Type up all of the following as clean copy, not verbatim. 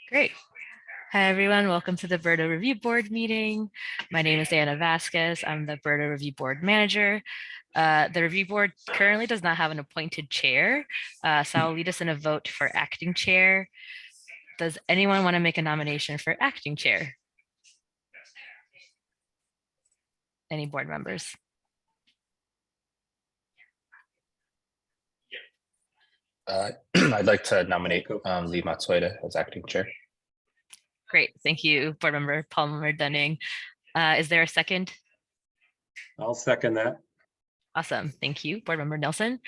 Great. Hi, everyone. Welcome to the BERDO Review Board meeting. My name is Diana Vasquez. I'm the BERDO Review Board manager. The review board currently does not have an appointed chair, so I'll lead us in a vote for acting chair. Does anyone want to make a nomination for acting chair? Any board members? I'd like to nominate Lee Matsueda as acting chair. Great. Thank you, board member Palmer Dunning. Is there a second? I'll second that. Awesome. Thank you, board member Nelson.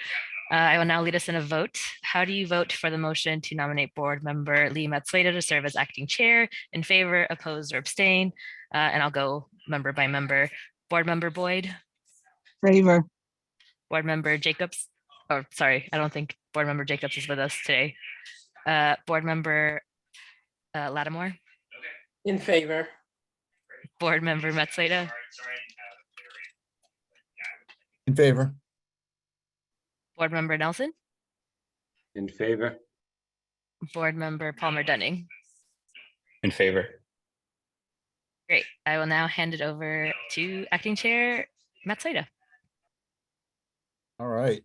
I will now lead us in a vote. How do you vote for the motion to nominate board member Lee Matsueda to serve as acting chair? In favor, oppose, or abstain? And I'll go member by member. Board member Boyd, Favor. board member Jacobs. Oh, sorry, I don't think board member Jacobs is with us today. Board member Lattimore, In favor. board member Matsueda, In favor. board member Nelson, In favor. board member Palmer Dunning. In favor. Great. I will now hand it over to acting chair Matsueda. All right.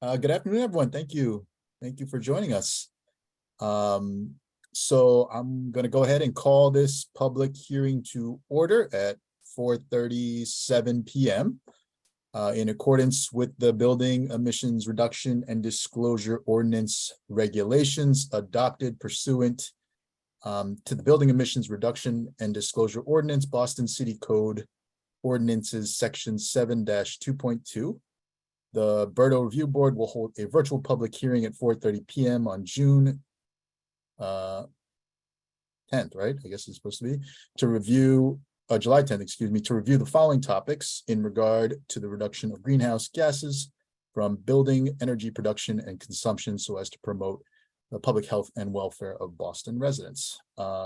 Good afternoon, everyone. Thank you. Thank you for joining us. So I'm going to go ahead and call this public hearing to order at 4:37 p.m. In accordance with the Building Emissions Reduction and Disclosure Ordinance regulations adopted pursuant to the Building Emissions Reduction and Disclosure Ordinance, Boston City Code Ordinances, Section 7-2.2. The BERDO Review Board will hold a virtual public hearing at 4:30 p.m. on June 10th, right? I guess it's supposed to be, to review, July 10th, excuse me, to review the following topics in regard to the reduction of greenhouse gases from building, energy production, and consumption so as to promote the public health and welfare of Boston residents.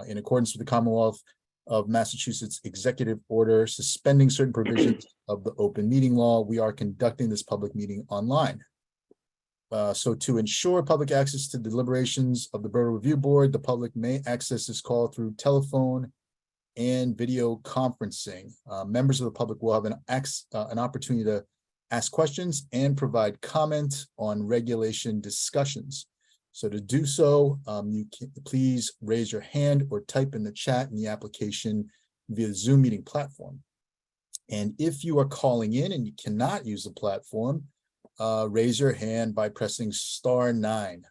In accordance with the Commonwealth of Massachusetts Executive Order suspending certain provisions of the open meeting law, we are conducting this public meeting online. So to ensure public access to the deliberations of the BERDO Review Board, the public may access this call through telephone and video conferencing. Members of the public will have an opportunity to ask questions and provide comment on regulation discussions. So to do so, you can please raise your hand or type in the chat in the application via the Zoom meeting platform. And if you are calling in and you cannot use the platform, raise your hand by pressing *9.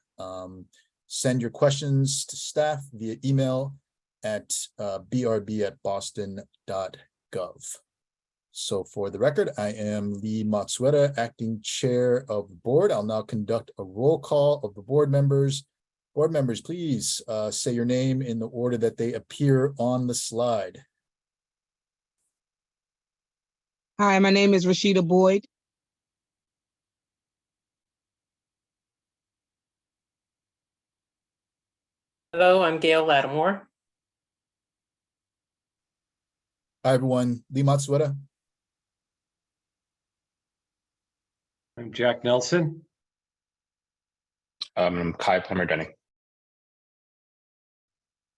Send your questions to staff via email at brb@boston.gov. So for the record, I am Lee Matsueda, acting chair of the board. I'll now conduct a roll call of the board members. Board members, please say your name in the order that they appear on the slide. Hi, my name is Rashida Boyd. Hello, I'm Gail Lattimore. Hi, everyone. Lee Matsueda. I'm Jack Nelson. I'm Kai Palmer Dunning.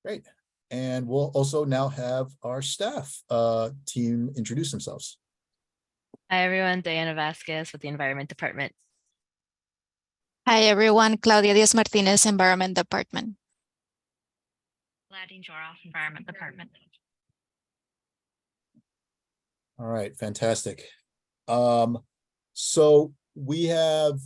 Great. And we'll also now have our staff team introduce themselves. Hi, everyone. Diana Vasquez with the Environment Department. Hi, everyone. Claudia Diaz Martinez, Environment Department. Ladine Joroff, Environment Department. All right, fantastic. So we have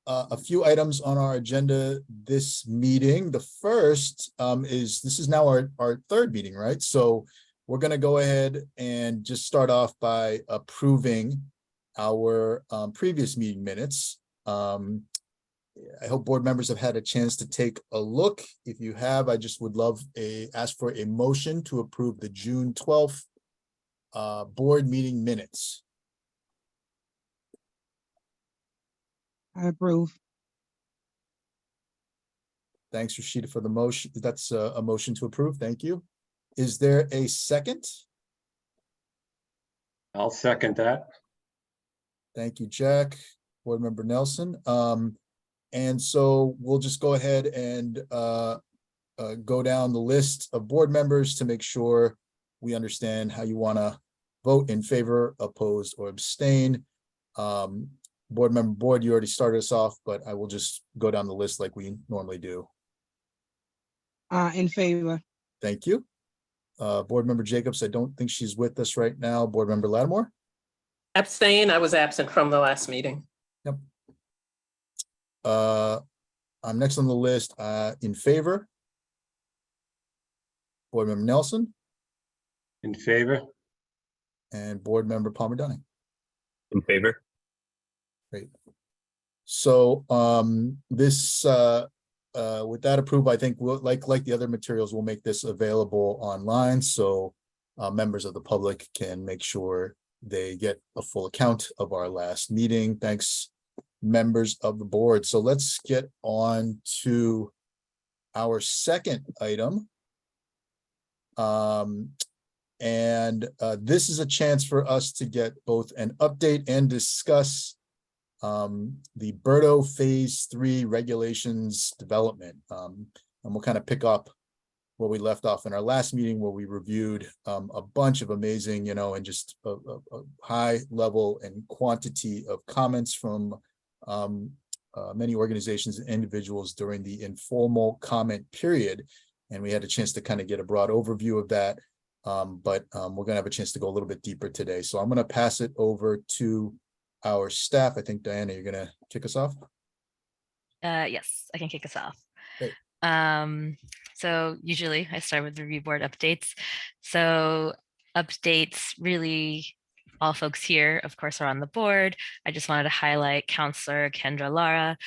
a few items on our agenda this meeting. The first this is now our third meeting, right? So we're going to go ahead and just start off by approving our previous meeting minutes. I hope board members have had a chance to take a look. If you have, I just would ask for a motion to approve the June 12th board meeting minutes. I approve. Thanks, Rashida, for the motion. That's a motion to approve. Thank you. Is there a second? I'll second that. Thank you, Jack. Board Member Nelson. And so we'll just go ahead and go down the list of board members to make sure we understand how you want to vote in favor, oppose, or abstain. Board member Boyd, you already started us off, but I will just go down the list like we normally do. In favor. Thank you. Board member Jacobs, I don't think she's with us right now. Board member Lattimore? Abstain, I was absent from the last meeting. I'm next on the list, in favor. Board member Nelson In favor? and board member Palmer Dunning. In favor? Great. So, this, with that approval, I think we'll, like the other materials, we'll make this available online, so members of the public can make sure they get a full account of our last meeting. Thanks, members of the board. So let's get on to our second item. This is a chance for us to get both an update and discuss the BERDO Phase 3 regulations development. And we'll kind of pick up where we left off in our last meeting, where we reviewed a bunch of amazing, and just a high level and quantity of comments from many organizations and individuals during the informal comment period. And we had a chance to kind of get a broad overview of that. But we're going to have a chance to go a little bit deeper today. So I'm going to pass it over to our staff. I think, Diana, you're going to kick us off. Yes, I can kick us off. Great. So usually I start with the review board updates. So updates, really all folks here, of course, are on the board. I just wanted to highlight Councillor Kendra Lara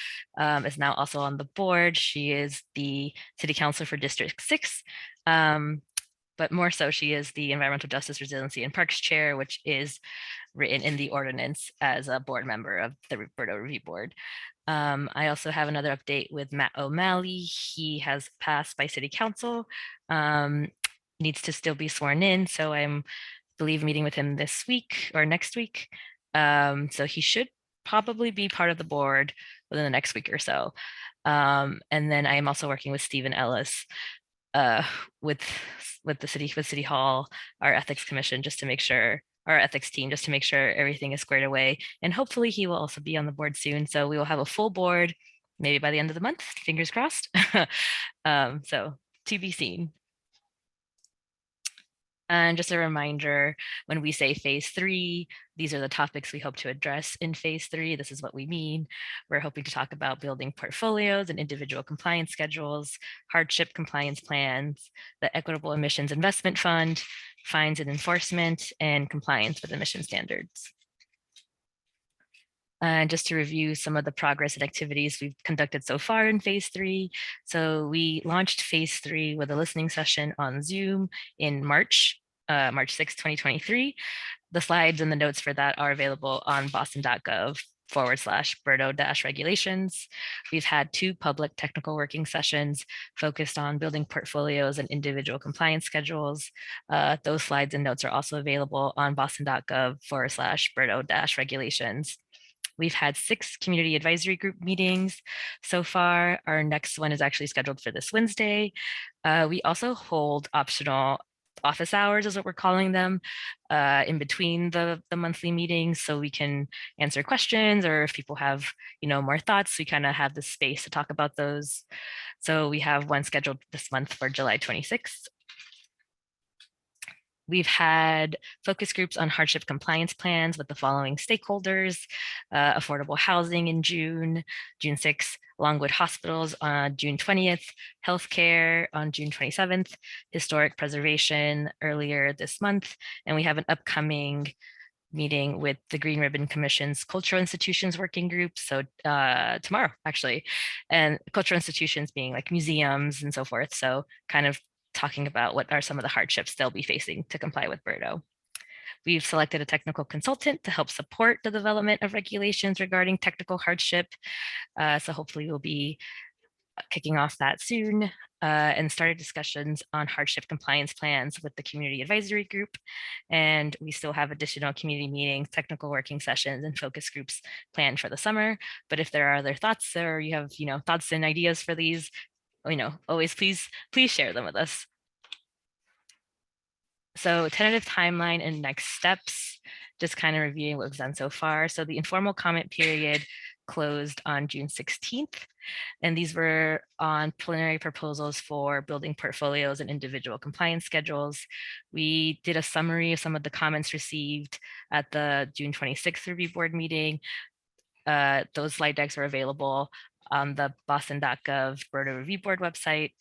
is now also on the board. She is the City Councilor for District 6. But more so, she is the Environmental Justice, Resiliency, and Parks Chair, which is written in the ordinance as a board member of the BERDO Review Board. I also have another update with Matt O'Malley. He has passed by City Council, needs to still be sworn in. So I'm, believe, meeting with him this week or next week. So he should probably be part of the board within the next week or so. And then I am also working with Stephen Ellis with City Hall, our ethics commission, just to make sure, our ethics team, just to make sure everything is squared away. And hopefully he will also be on the board soon. So we will have a full board, maybe by the end of the month, fingers crossed. So to be seen. And just a reminder, when we say phase 3, these are the topics we hope to address in phase 3. This is what we mean. We're hoping to talk about building portfolios and individual compliance schedules, hardship compliance plans, the Equitable Emissions Investment Fund, fines and enforcement, and compliance with emission standards. And just to review some of the progress and activities we've conducted so far in phase 3. So we launched phase 3 with a listening session on Zoom in March 6, 2023. The slides and the notes for that are available on boston.gov/BERDO-regulations. We've had 2 public technical working sessions focused on building portfolios and individual compliance schedules. Those slides and notes are also available on boston.gov/BERDO-regulations. We've had 6 community advisory group meetings so far. Our next one is actually scheduled for this Wednesday. We also hold optional office hours, is what we're calling them, in between the monthly meetings, so we can answer questions, or if people have more thoughts, we kind of have the space to talk about those. So we have one scheduled this month for July 26th. We've had focus groups on hardship compliance plans with the following stakeholders: affordable housing in June 6th, Longwood Hospitals on June 20th, healthcare on June 27th, historic preservation earlier this month, and we have an upcoming meeting with the Green Ribbon Commission's Cultural Institutions Working Group, so tomorrow actually, and cultural institutions being like museums and so forth, so kind of talking about what are some of the hardships they'll be facing to comply with BERDO. We've selected a technical consultant to help support the development of regulations regarding technical hardship. So hopefully we'll be kicking off that soon, and started discussions on hardship compliance plans with the community advisory group. And we still have additional community meetings, technical working sessions, and focus groups planned for the summer. But if there are other thoughts, or you have thoughts and ideas for these, always please share them with us. So tentative timeline and next steps, just kind of reviewing what we've done so far. So the informal comment period closed on June 16th. And these were on preliminary proposals for building portfolios and individual compliance schedules. We did a summary of some of the comments received at the June 26th review board meeting. Those slide decks are available on the boston.gov BERDO review board website.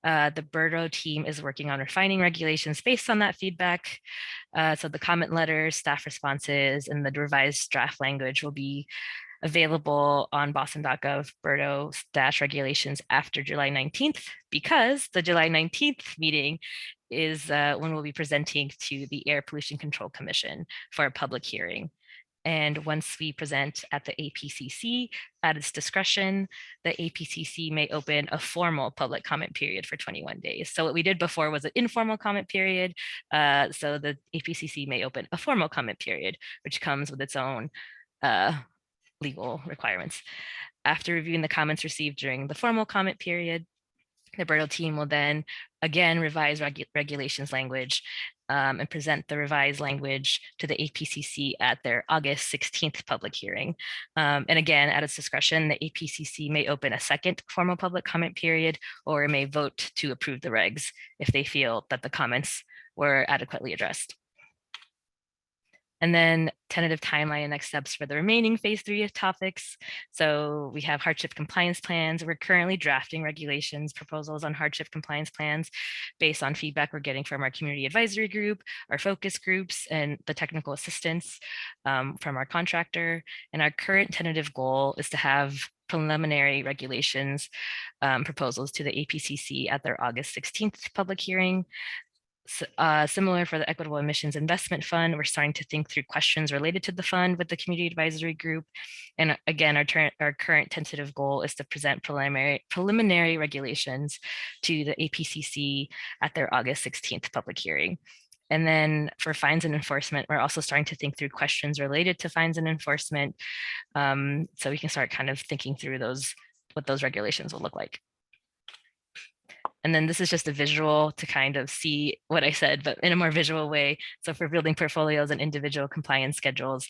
The BERDO team is working on refining regulations based on that feedback. So the comment letters, staff responses, and the revised draft language will be available on boston.gov BERDO-regulations after July 19th, because the July 19th meeting is when we'll be presenting to the Air Pollution Control Commission for a public hearing. And once we present at the APCC at its discretion, the APCC may open a formal public comment period for 21 days. So what we did before was an informal comment period. So the APCC may open a formal comment period, which comes with its own legal requirements. After reviewing the comments received during the formal comment period, the BERDO team will then again revise regulations language and present the revised language to the APCC at their August 16th public hearing. And again, at its discretion, the APCC may open a second formal public comment period, or may vote to approve the regs if they feel that the comments were adequately addressed. And then tentative timeline and next steps for the remaining phase 3 topics. So we have hardship compliance plans. We're currently drafting regulations proposals on hardship compliance plans based on feedback we're getting from our community advisory group, our focus groups, and the technical assistance from our contractor. And our current tentative goal is to have preliminary regulations proposals to the APCC at their August 16th public hearing. Similar for the Equitable Emissions Investment Fund, we're starting to think through questions related to the fund with the community advisory group. And again, our current tentative goal is to present preliminary regulations to the APCC at their August 16th public hearing. And then for fines and enforcement, we're also starting to think through questions related to fines and enforcement. So we can start kind of thinking through what those regulations will look like. And then this is just a visual to kind of see what I said, but in a more visual way. So for building portfolios and individual compliance schedules,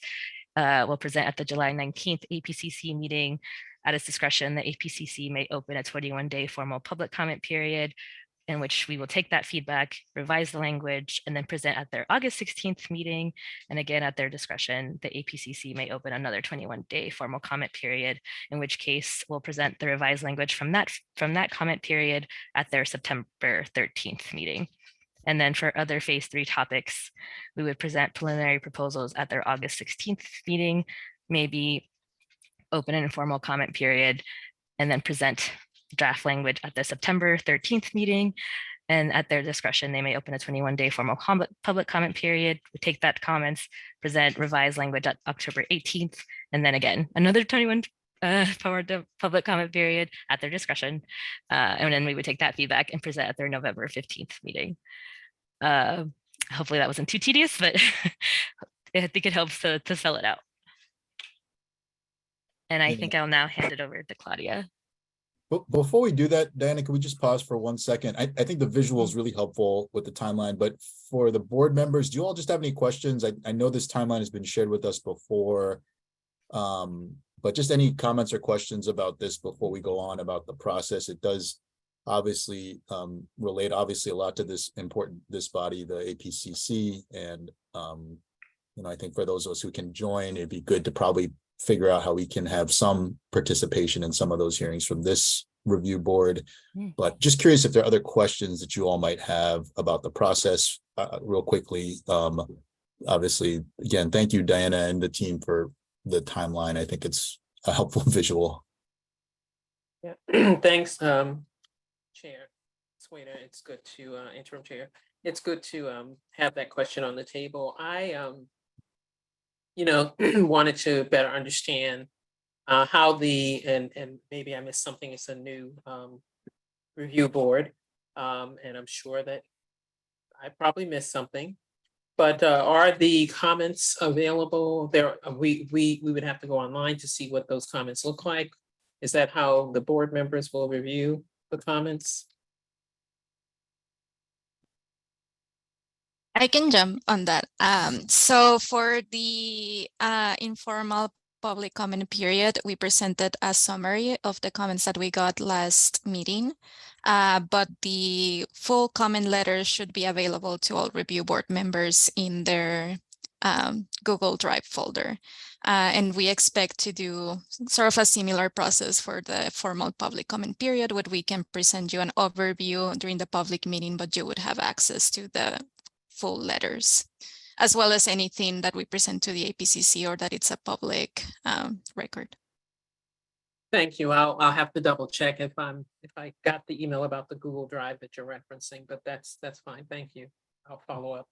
we'll present at the July 19th APCC meeting. At its discretion, the APCC may open a 21-day formal public comment period, in which we will take that feedback, revise the language, and then present at their August 16th meeting. And again, at their discretion, the APCC may open another 21-day formal comment period, in which case we'll present the revised language from that comment period at their September 13th meeting. And then for other phase 3 topics, we would present preliminary proposals at their August 16th meeting, maybe open an informal comment period, and then present draft language at the September 13th meeting. And at their discretion, they may open a 21-day formal public comment period. We take that comments, present revised language at October 18th, and then again, another 21 public comment period at their discretion. And then we would take that feedback and present at their November 15th meeting. Hopefully that wasn't too tedious, but I think it helps to spell it out. And I think I'll now hand it over to Claudia. But before we do that, Diana, can we just pause for 1 second? I think the visual is really helpful with the timeline, but for the board members, do you all just have any questions? I know this timeline has been shared with us before, but just any comments or questions about this before we go on about the process. It does obviously relate a lot to this body, the APCC, and I think for those of us who can join, it'd be good to probably figure out how we can have some participation in some of those hearings from this review board. But just curious if there are other questions that you all might have about the process real quickly. Obviously, again, thank you, Diana and the team, for the timeline. I think it's a helpful visual. Yeah, thanks, Chair Swader. It's good to, Interim Chair. It's good to have that question on the table. I wanted to better understand how and maybe I missed something. It's a new review board, and I'm sure that I probably missed something. But are the comments available there? We would have to go online to see what those comments look like. Is that how the board members will review the comments? I can jump on that. So for the informal public comment period, we presented a summary of the comments that we got last meeting. But the full comment letter should be available to all review board members in their Google Drive folder. And we expect to do sort of a similar process for the formal public comment period, where we can present you an overview during the public meeting, but you would have access to the full letters, as well as anything that we present to the APCC or that it's a public record. Thank you. I'll have to double check if I got the email about the Google Drive that you're referencing, but that's fine. Thank you. I'll follow up.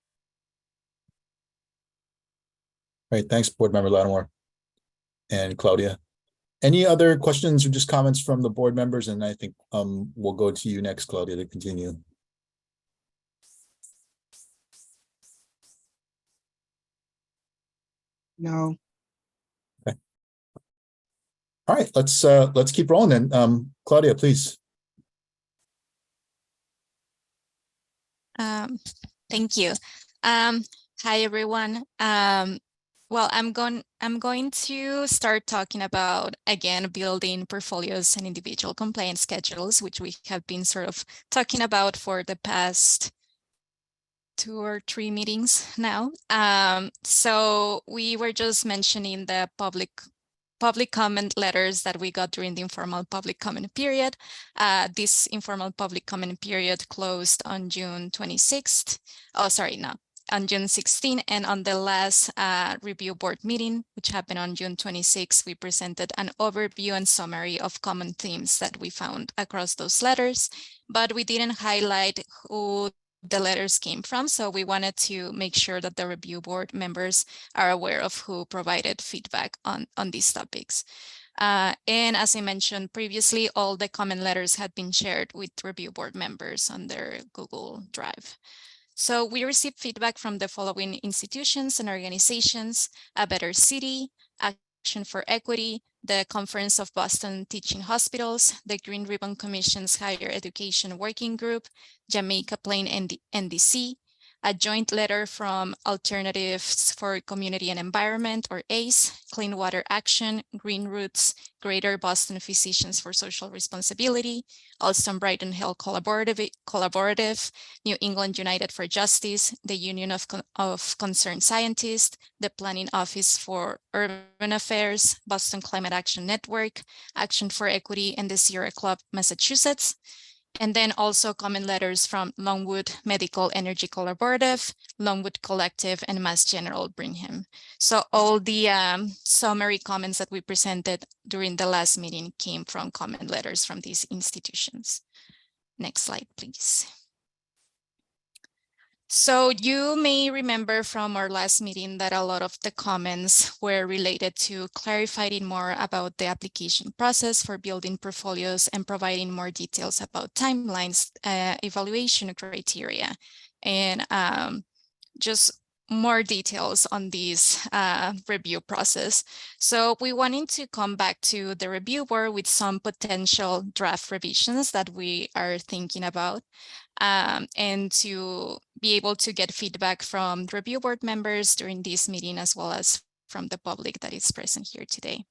Right, thanks, Board Member Lattimore and Claudia. Any other questions or just comments from the board members? And I think we'll go to you next, Claudia, to continue. No. All right, let's keep rolling then. Claudia, please. Thank you. Hi everyone. Well, I'm going to start talking about, again, building portfolios and individual compliance schedules, which we have been sort of talking about for the past 2 or 3 meetings now. So we were just mentioning the public comment letters that we got during the informal public comment period. This informal public comment period closed on June 26th. Oh, sorry, no, on June 16th. And on the last review board meeting, which happened on June 26th, we presented an overview and summary of common themes that we found across those letters, but we didn't highlight who the letters came from. So we wanted to make sure that the review board members are aware of who provided feedback on these topics. And as I mentioned previously, all the comment letters had been shared with review board members on their Google Drive. So we received feedback from the following institutions and organizations: A Better City, Action for Equity, the Conference of Boston Teaching Hospitals, the Green Ribbon Commission's Higher Education Working Group, Jamaica Plain NDC, a joint letter from Alternatives for Community and Environment, or ACE, Clean Water Action, Green Roots, Greater Boston Physicians for Social Responsibility, Alston Brighton Health Collaborative, New England United for Justice, the Union of Concerned Scientists, the Planning Office for Urban Affairs, Boston Climate Action Network, Action for Equity, and the Sierra Club, Massachusetts. And then also comment letters from Longwood Medical Energy Collaborative, Longwood Collective, and Mass General Brigham. So all the summary comments that we presented during the last meeting came from comment letters from these institutions. Next slide, please. So you may remember from our last meeting that a lot of the comments were related to clarifying more about the application process for building portfolios and providing more details about timelines, evaluation criteria, and just more details on this review process. So we wanted to come back to the review board with some potential draft revisions that we are thinking about, and to be able to get feedback from the review board members during this meeting, as well as from the public that is present here today.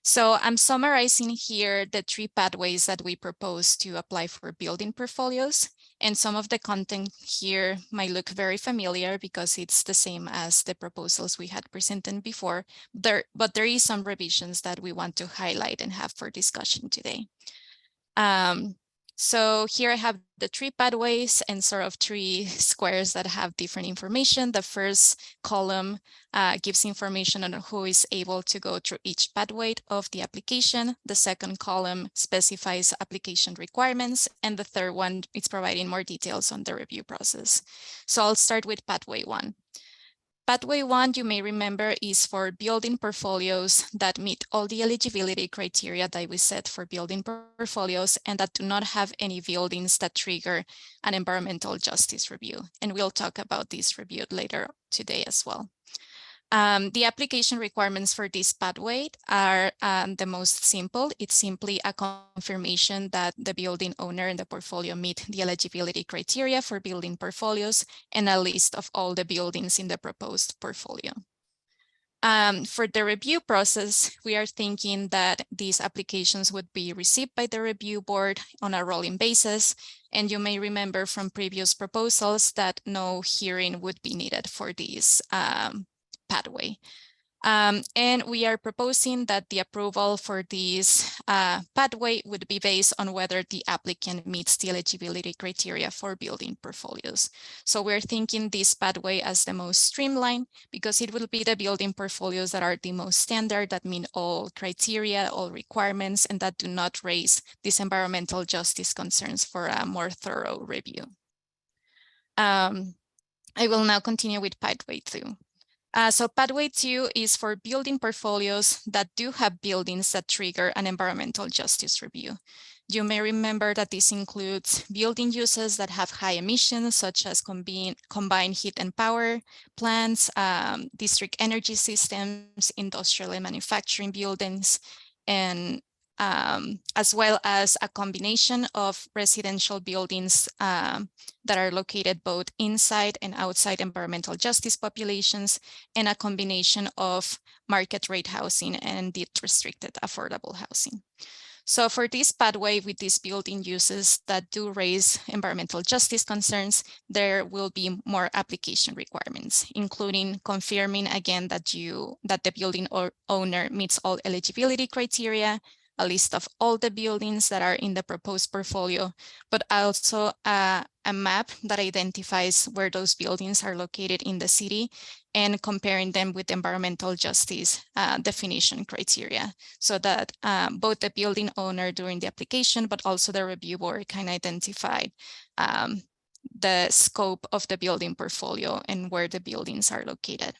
So I'm summarizing here the 3 pathways that we propose to apply for building portfolios. And some of the content here might look very familiar because it's the same as the proposals we had presented before, but there is some revisions that we want to highlight and have for discussion today. So here I have the 3 pathways and sort of 3 squares that have different information. The first column gives information on who is able to go through each pathway of the application. The second column specifies application requirements. And the third one is providing more details on the review process. So I'll start with pathway 1. Pathway 1, you may remember, is for building portfolios that meet all the eligibility criteria that we set for building portfolios and that do not have any buildings that trigger an environmental justice review. And we'll talk about this review later today as well. The application requirements for this pathway are the most simple. It's simply a confirmation that the building owner and the portfolio meet the eligibility criteria for building portfolios and a list of all the buildings in the proposed portfolio. For the review process, we are thinking that these applications would be received by the review board on a rolling basis. And you may remember from previous proposals that no hearing would be needed for this pathway. And we are proposing that the approval for this pathway would be based on whether the applicant meets the eligibility criteria for building portfolios. So we're thinking this pathway as the most streamlined because it will be the building portfolios that are the most standard, that meet all criteria, all requirements, and that do not raise these environmental justice concerns for a more thorough review. I will now continue with pathway 2. So pathway 2 is for building portfolios that do have buildings that trigger an environmental justice review. You may remember that this includes building uses that have high emissions, such as combined heat and power plants, district energy systems, industrial and manufacturing buildings, and as well as a combination of residential buildings that are located both inside and outside environmental justice populations, and a combination of market rate housing and deed restricted affordable housing. So for this pathway with these building uses that do raise environmental justice concerns, there will be more application requirements, including confirming again that the building owner meets all eligibility criteria, a list of all the buildings that are in the proposed portfolio, but also a map that identifies where those buildings are located in the city and comparing them with environmental justice definition criteria, so that both the building owner during the application, but also the review board can identify the scope of the building portfolio and where the buildings are located.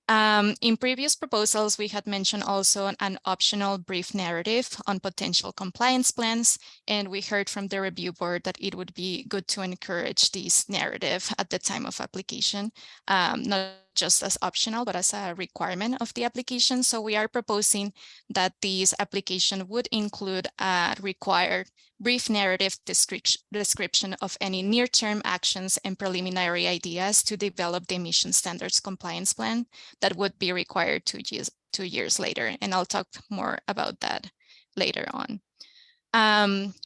In previous proposals, we had mentioned also an optional brief narrative on potential compliance plans, and we heard from the review board that it would be good to encourage this narrative at the time of application, not just as optional, but as a requirement of the application. So we are proposing that this application would include a required brief narrative description of any near-term actions and preliminary ideas to develop the emission standards compliance plan that would be required 2 years later. And I'll talk more about that later on.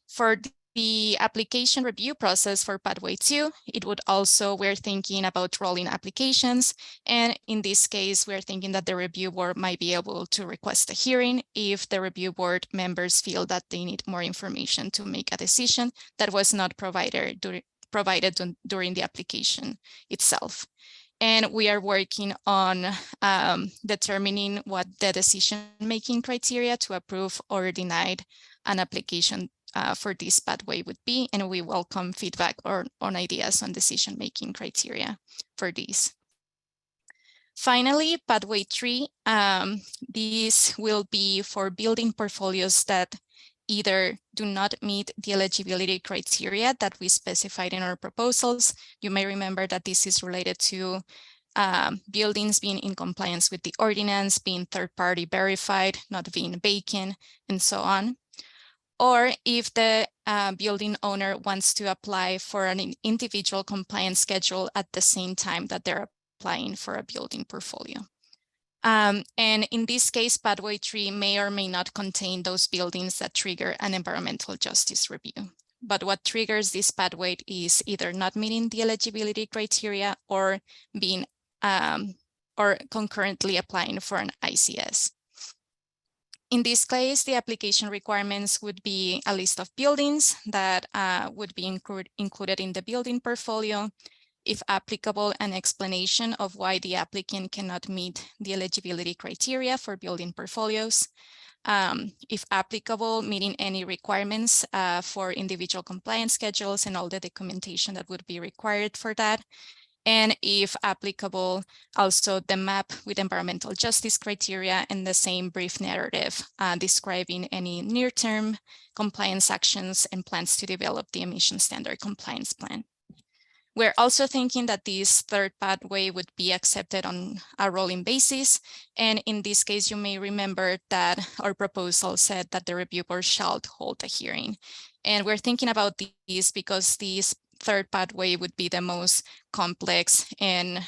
For the application review process for pathway 2, it would also, we're thinking about rolling applications. And in this case, we're thinking that the review board might be able to request a hearing if the review board members feel that they need more information to make a decision that was not provided during the application itself. And we are working on determining what the decision-making criteria to approve or deny an application for this pathway would be, and we welcome feedback or on ideas on decision-making criteria for these. Finally, pathway 3, these will be for building portfolios that either do not meet the eligibility criteria that we specified in our proposals. You may remember that this is related to buildings being in compliance with the ordinance, being third-party verified, not being vacant, and so on. Or if the building owner wants to apply for an individual compliance schedule at the same time that they're applying for a building portfolio. And in this case, pathway 3 may or may not contain those buildings that trigger an environmental justice review. But what triggers this pathway is either not meeting the eligibility criteria or being or concurrently applying for an ICS. In this case, the application requirements would be a list of buildings that would be included in the building portfolio. If applicable, an explanation of why the applicant cannot meet the eligibility criteria for building portfolios. If applicable, meeting any requirements for individual compliance schedules and all the documentation that would be required for that. And if applicable, also the map with environmental justice criteria and the same brief narrative describing any near-term compliance actions and plans to develop the emission standard compliance plan. We're also thinking that this third pathway would be accepted on a rolling basis. And in this case, you may remember that our proposal said that the review board shall hold a hearing. And we're thinking about these because this third pathway would be the most complex and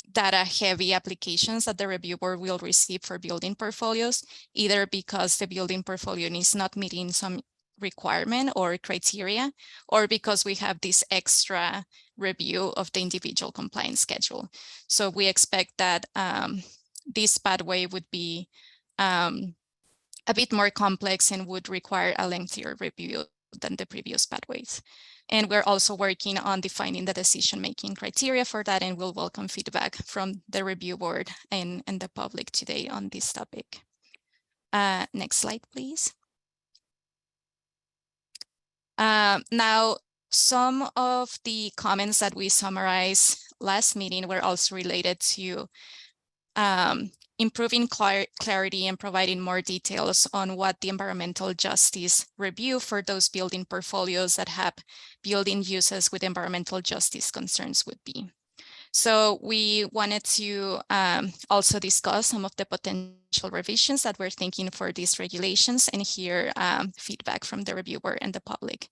data-heavy applications that the review board will receive for building portfolios, either because the building portfolio is not meeting some requirement or criteria, or because we have this extra review of the individual compliance schedule. So we expect that this pathway would be a bit more complex and would require a lengthier review than the previous pathways. And we're also working on defining the decision-making criteria for that, and we'll welcome feedback from the review board and the public today on this topic. Next slide, please. Now, some of the comments that we summarized last meeting were also related to improving clarity and providing more details on what the environmental justice review for those building portfolios that have building uses with environmental justice concerns would be. So we wanted to also discuss some of the potential revisions that we're thinking for these regulations and hear feedback from the reviewer and the public.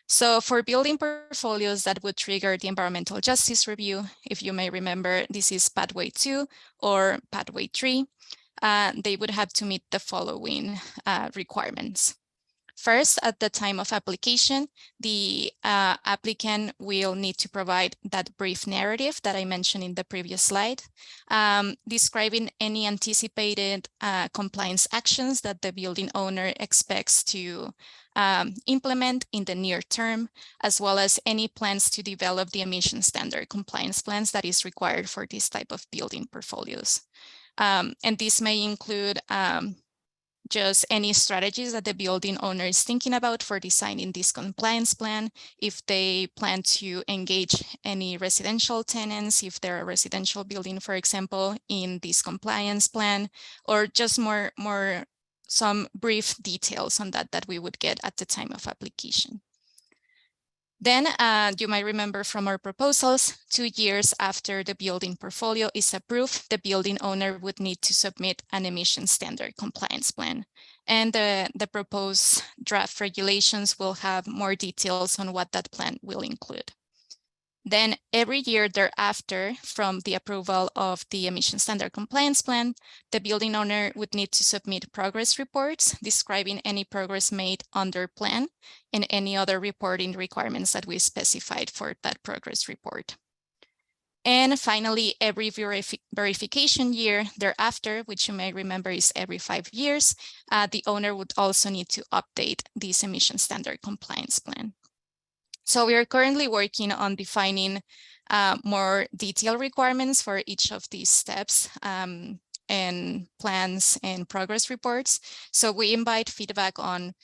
So for building portfolios that would trigger the environmental justice review, if you may remember, this is pathway 2 or pathway 3, they would have to meet the following requirements. First, at the time of application, the applicant will need to provide that brief narrative that I mentioned in the previous slide, describing any anticipated compliance actions that the building owner expects to implement in the near term, as well as any plans to develop the emission standard compliance plans that is required for this type of building portfolios. And this may include just any strategies that the building owner is thinking about for designing this compliance plan, if they plan to engage any residential tenants, if they're a residential building, for example, in this compliance plan, or just some brief details on that we would get at the time of application. Then you might remember from our proposals, 2 years after the building portfolio is approved, the building owner would need to submit an emission standard compliance plan. And the proposed draft regulations will have more details on what that plan will include. Then every year thereafter, from the approval of the emission standard compliance plan, the building owner would need to submit progress reports describing any progress made under plan and any other reporting requirements that we specified for that progress report. And finally, every verification year thereafter, which you may remember is every 5 years, the owner would also need to update this emission standard compliance plan. So we are currently working on defining more detailed requirements for each of these steps and plans and progress reports. So we invite feedback on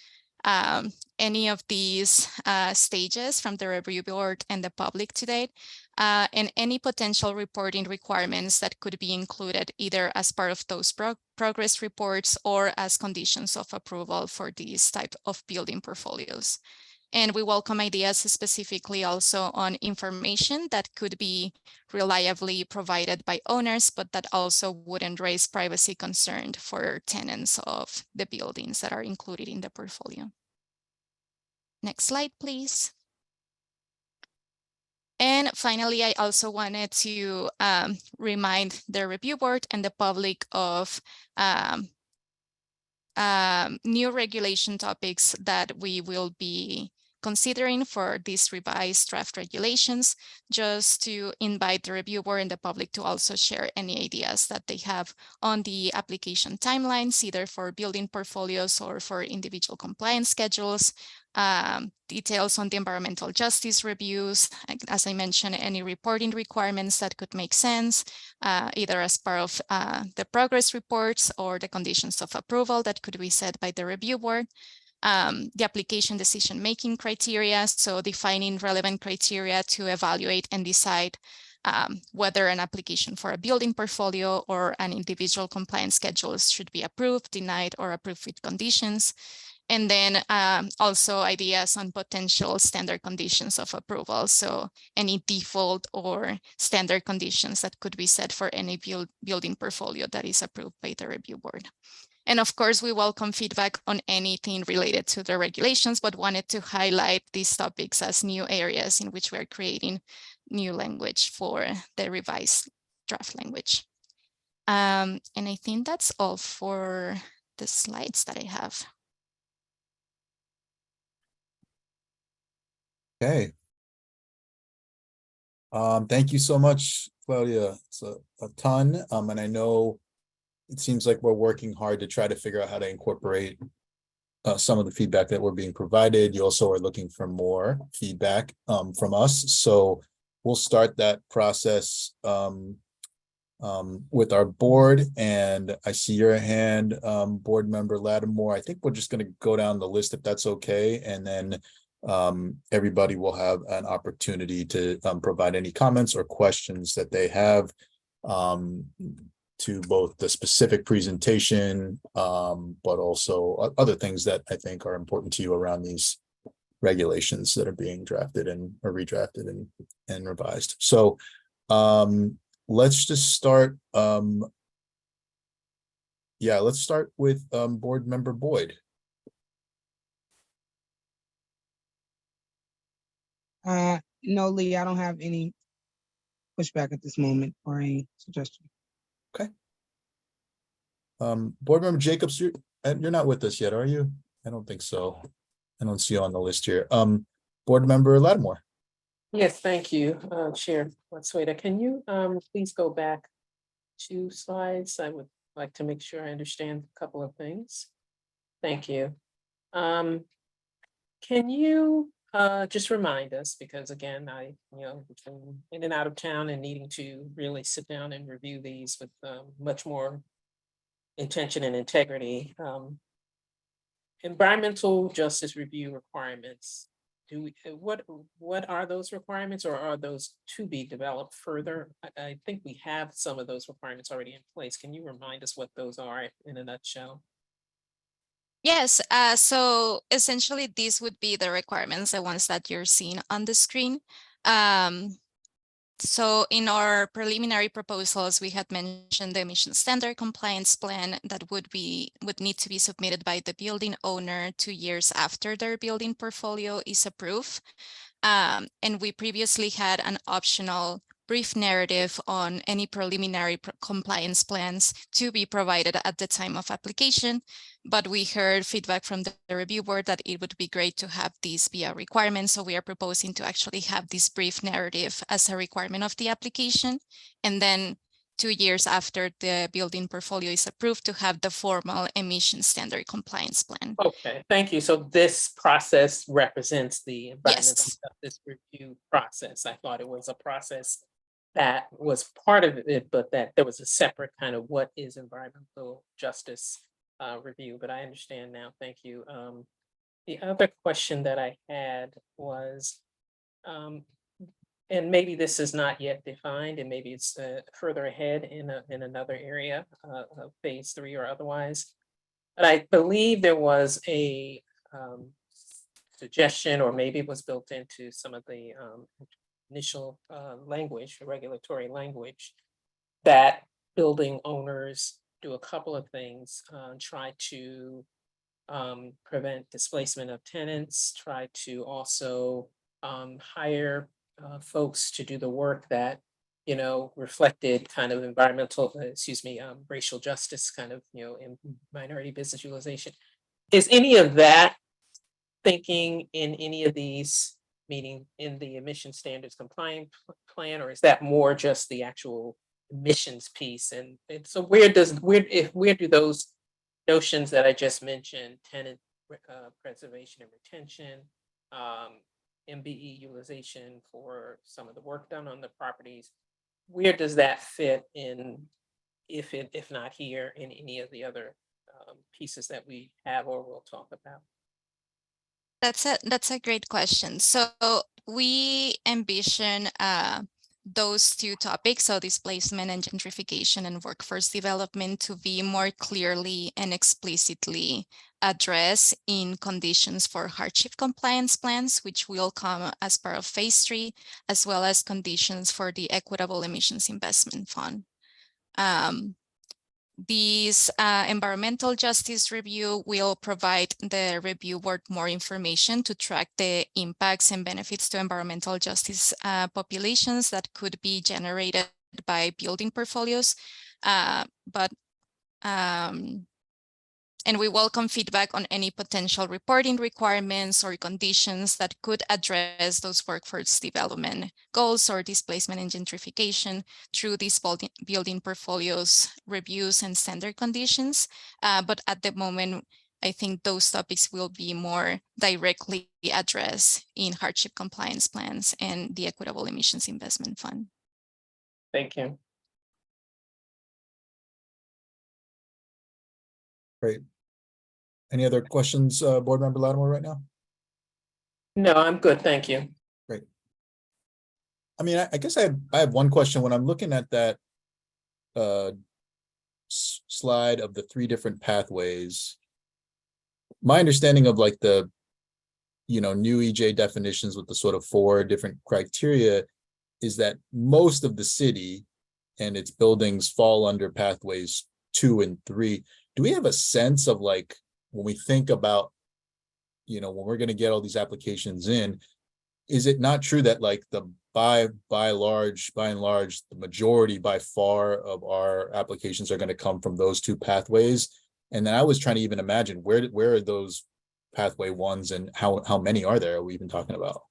any of these stages from the review board and the public today, and any potential reporting requirements that could be included either as part of those progress reports or as conditions of approval for these type of building portfolios. And we welcome ideas specifically also on information that could be reliably provided by owners, but that also wouldn't raise privacy concerns for tenants of the buildings that are included in the portfolio. Next slide, please. And finally, I also wanted to remind the review board and the public of new regulation topics that we will be considering for these revised draft regulations, just to invite the review board and the public to also share any ideas that they have on the application timelines, either for building portfolios or for individual compliance schedules, details on the environmental justice reviews, as I mentioned, any reporting requirements that could make sense, either as part of the progress reports or the conditions of approval that could be set by the review board. The application decision-making criteria, so defining relevant criteria to evaluate and decide whether an application for a building portfolio or an individual compliance schedule should be approved, denied, or approved with conditions. And then also ideas on potential standard conditions of approval. So any default or standard conditions that could be set for any building portfolio that is approved by the review board. And of course, we welcome feedback on anything related to the regulations, but wanted to highlight these topics as new areas in which we are creating new language for the revised draft language. And I think that's all for the slides that I have. Okay. Thank you so much, Claudia. It's a ton. And I know it seems like we're working hard to try to figure out how to incorporate some of the feedback that we're being provided. You also are looking for more feedback from us. So we'll start that process with our board. And I see your hand, board member Lattimore. I think we're just going to go down the list if that's okay. And then everybody will have an opportunity to provide any comments or questions that they have to both the specific presentation, but also other things that I think are important to you around these regulations that are being drafted and or redrafted and revised. So let's just start. Let's start with board member Boyd. No, Lee, I don't have any pushback at this moment or any suggestion. Okay. Board member Jacobs, you're not with us yet, are you? I don't think so. I don't see you on the list here. Board member Lattimore. Yes, thank you, Chair Matsueda. Can you please go back 2 slides? I would like to make sure I understand a couple of things. Thank you. Can you just remind us, because again, I, between in and out of town and needing to really sit down and review these with much more intention and integrity. Environmental justice review requirements. What are those requirements, or are those to be developed further? I think we have some of those requirements already in place. Can you remind us what those are in a nutshell? Yes, so essentially these would be the requirements, the ones that you're seeing on the screen. So in our preliminary proposals, we had mentioned the emission standard compliance plan that would need to be submitted by the building owner 2 years after their building portfolio is approved. And we previously had an optional brief narrative on any preliminary compliance plans to be provided at the time of application. But we heard feedback from the review board that it would be great to have these be a requirement. So we are proposing to actually have this brief narrative as a requirement of the application. And then 2 years after the building portfolio is approved, to have the formal emission standard compliance plan. Okay, thank you. So this process represents the environmental Yes. justice review process. I thought it was a process that was part of it, but that there was a separate kind of what is environmental justice review, but I understand now. Thank you. The other question that I had was, and maybe this is not yet defined, and maybe it's further ahead in another area of phase 3 or otherwise. But I believe there was a suggestion, or maybe it was built into some of the initial language, regulatory language, that building owners do a couple of things, try to prevent displacement of tenants, try to also hire folks to do the work that, reflected kind of environmental, racial justice kind of, in minority business utilization. Is any of that thinking in any of these, meaning in the emission standards compliance plan, or is that more just the actual emissions piece? And so where do those notions that I just mentioned, tenant preservation and retention, MBE utilization for some of the work done on the properties, where does that fit in, if not here, in any of the other pieces that we have or will talk about? That's a great question. So we envision those two topics, so displacement and gentrification and workforce development, to be more clearly and explicitly addressed in conditions for hardship compliance plans, which will come as part of phase 3, as well as conditions for the Equitable Emissions Investment Fund. This environmental justice review will provide the review board more information to track the impacts and benefits to environmental justice populations that could be generated by building portfolios. And we welcome feedback on any potential reporting requirements or conditions that could address those workforce development goals or displacement and gentrification through these building portfolios reviews and standard conditions. But at the moment, I think those topics will be more directly addressed in hardship compliance plans and the Equitable Emissions Investment Fund. Thank you. Great. Any other questions, Board Member Lattimore, right now? No, I'm good. Thank you. Great. I mean, I guess I have one question. When I'm looking at that slide of the 3 different pathways, my understanding of like the, new EJ definitions with the sort of 4 different criteria is that most of the city and its buildings fall under pathways 2 and 3. Do we have a sense of like, when we think about, when we're going to get all these applications in, is it not true that like the by and large, the majority by far of our applications are going to come from those 2 pathways? And then I was trying to even imagine where are those pathway ones and how many are there? Are we even talking about?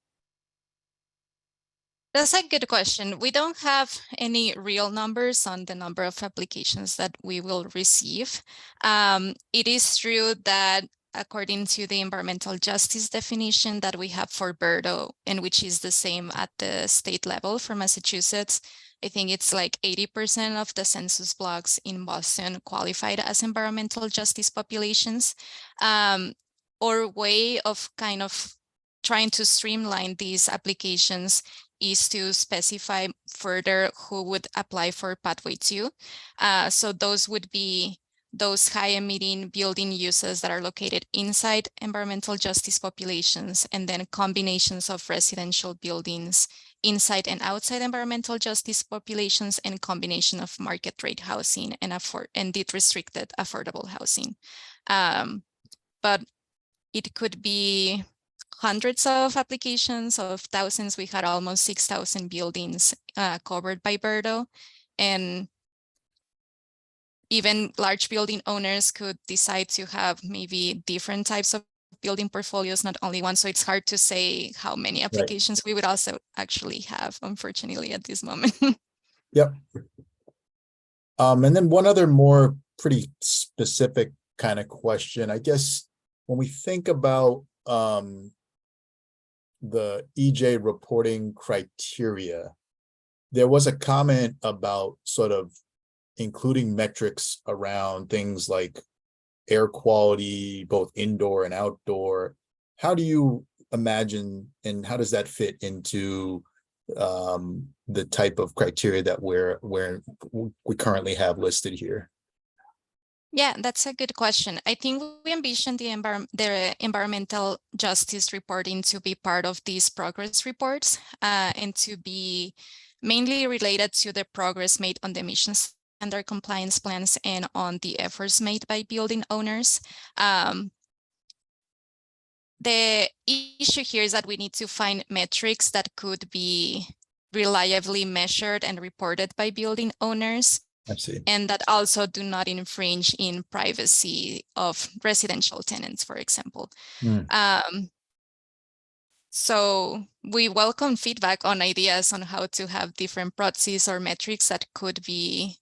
That's a good question. We don't have any real numbers on the number of applications that we will receive. It is true that according to the environmental justice definition that we have for BERDO, and which is the same at the state level for Massachusetts, I think it's like 80% of the census blocks in Boston qualified as environmental justice populations. Our way of kind of trying to streamline these applications is to specify further who would apply for pathway 2. So those would be those high emitting building uses that are located inside environmental justice populations, and then combinations of residential buildings inside and outside environmental justice populations, and combination of market rate housing and deed restricted affordable housing. But it could be hundreds of applications of thousands. We had almost 6,000 buildings covered by BERDO, and even large building owners could decide to have maybe different types of building portfolios, not only one. So it's hard to say how many applications we would also actually have, unfortunately, at this moment. Yep. And then one other more pretty specific kind of question, I guess, when we think about the EJ reporting criteria, there was a comment about sort of including metrics around things like air quality, both indoor and outdoor. How do you imagine, and how does that fit into the type of criteria that we currently have listed here? Yeah, that's a good question. I think we envision the environmental justice reporting to be part of these progress reports and to be mainly related to the progress made on the emissions standard compliance plans and on the efforts made by building owners. The issue here is that we need to find metrics that could be reliably measured and reported by building owners. I see. And that also do not infringe in privacy of residential tenants, for example. So we welcome feedback on ideas on how to have different proxies or metrics that could be,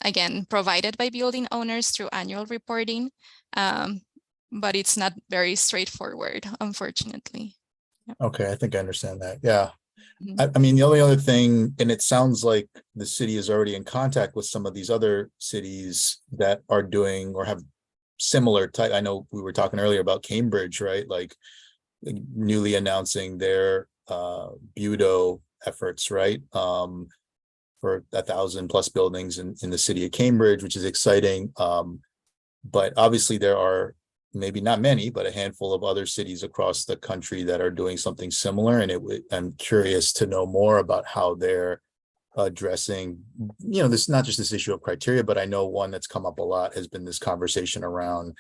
again, provided by building owners through annual reporting. But it's not very straightforward, unfortunately. Okay, I think I understand that. Yeah. I mean, the only other thing, and it sounds like the city is already in contact with some of these other cities that are doing or have similar type. I know we were talking earlier about Cambridge, right? Like newly announcing their BERDO efforts, right? For 1,000+ buildings in the city of Cambridge, which is exciting. But obviously there are maybe not many, but a handful of other cities across the country that are doing something similar. And I'm curious to know more about how they're addressing, this, not just this issue of criteria, but I know one that's come up a lot has been this conversation around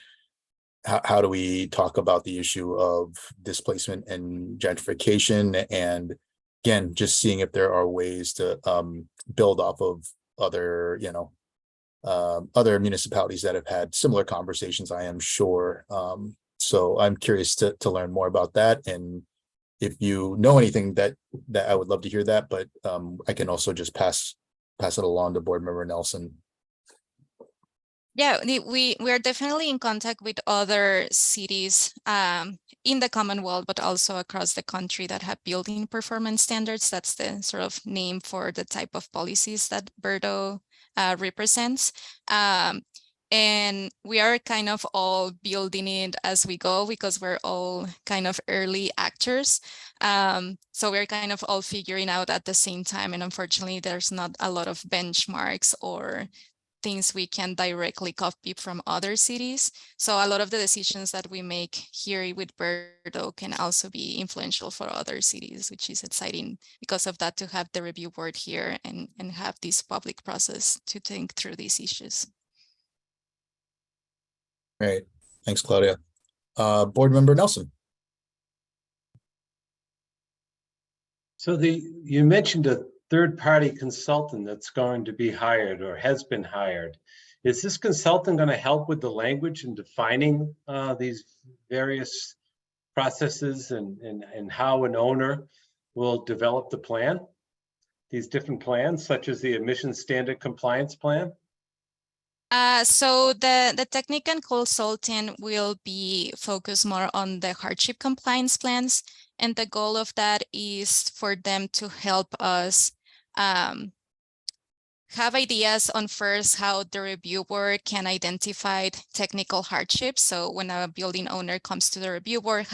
how do we talk about the issue of displacement and gentrification, and again, just seeing if there are ways to build off of other, other municipalities that have had similar conversations, I am sure. So I'm curious to learn more about that. And if you know anything that I would love to hear that, but I can also just pass it along to Board Member Nelson. Yeah, we are definitely in contact with other cities in the Commonwealth, but also across the country that have building performance standards. That's the sort of name for the type of policies that BERDO represents. And we are kind of all building it as we go because we're all kind of early actors. So we're kind of all figuring out at the same time. And unfortunately, there's not a lot of benchmarks or things we can directly copy from other cities. So a lot of the decisions that we make here with BERDO can also be influential for other cities, which is exciting because of that, to have the review board here and have this public process to think through these issues. Great. Thanks, Claudia. Board Member Nelson. So you mentioned a third-party consultant that's going to be hired or has been hired. Is this consultant going to help with the language and defining these various processes and how an owner will develop the plan? These different plans, such as the emissions standard compliance plan? So the technical consultant will be focused more on the hardship compliance plans. And the goal of that is for them to help us have ideas on first how the review board can identify technical hardships. So when a building owner comes to the review board,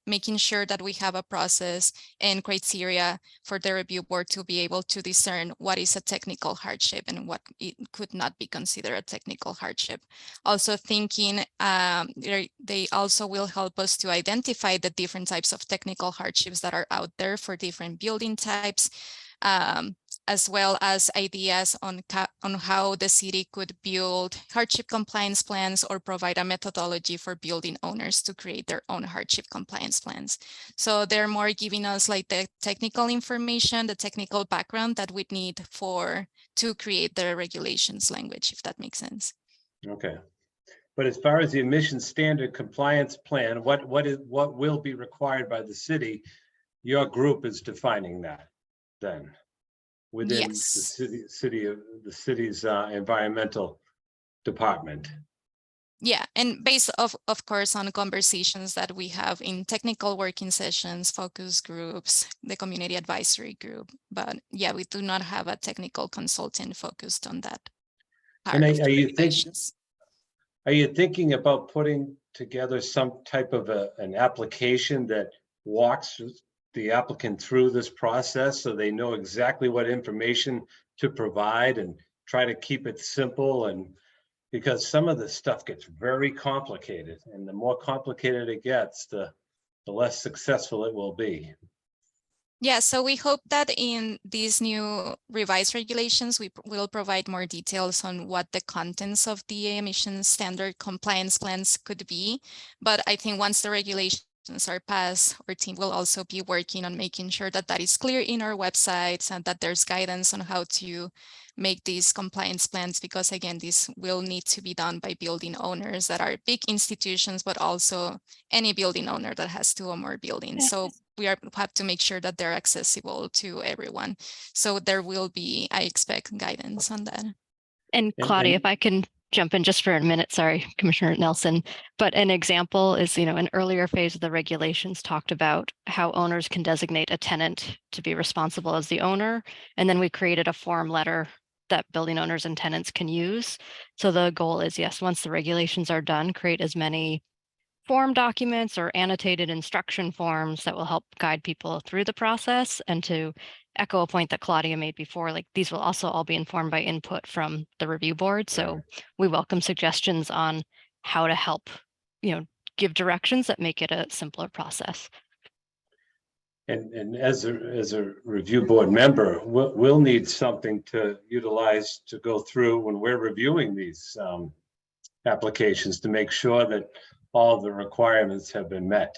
making sure that we have a process and criteria for the review board to be able to discern what is a technical hardship and what it could not be considered a technical hardship. Also thinking, they also will help us to identify the different types of technical hardships that are out there for different building types. As well as ideas on how the city could build hardship compliance plans or provide a methodology for building owners to create their own hardship compliance plans. So they're more giving us like the technical information, the technical background that we need to create the regulations language, if that makes sense. Okay. But as far as the emissions standard compliance plan, what will be required by the city, your group is defining that then within Yes. the city's environmental department. Yeah, and based of course on conversations that we have in technical working sessions, focus groups, the community advisory group. But yeah, we do not have a technical consultant focused on that part And of the regulations. Are you thinking about putting together some type of an application that walks the applicant through this process so they know exactly what information to provide and try to keep it simple? And because some of this stuff gets very complicated, and the more complicated it gets, the less successful it will be. Yeah, so we hope that in these new revised regulations, we will provide more details on what the contents of the emission standard compliance plans could be. But I think once the regulations are passed, our team will also be working on making sure that that is clear in our websites and that there's guidance on how to make these compliance plans, because again, this will need to be done by building owners that are big institutions, but also any building owner that has 2 or more buildings. So we have to make sure that they're accessible to everyone. So there will be, I expect, guidance on that. And Claudia, if I can jump in just for a minute, sorry, Commissioner Nelson, but an example is, an earlier phase of the regulations talked about how owners can designate a tenant to be responsible as the owner. And then we created a form letter that building owners and tenants can use. So the goal is, yes, once the regulations are done, create as many form documents or annotated instruction forms that will help guide people through the process and to echo a point that Claudia made before, like these will also all be informed by input from the review board. So we welcome suggestions on how to help, give directions that make it a simpler process. And as a review board member, we'll need something to utilize to go through when we're reviewing these applications to make sure that all the requirements have been met.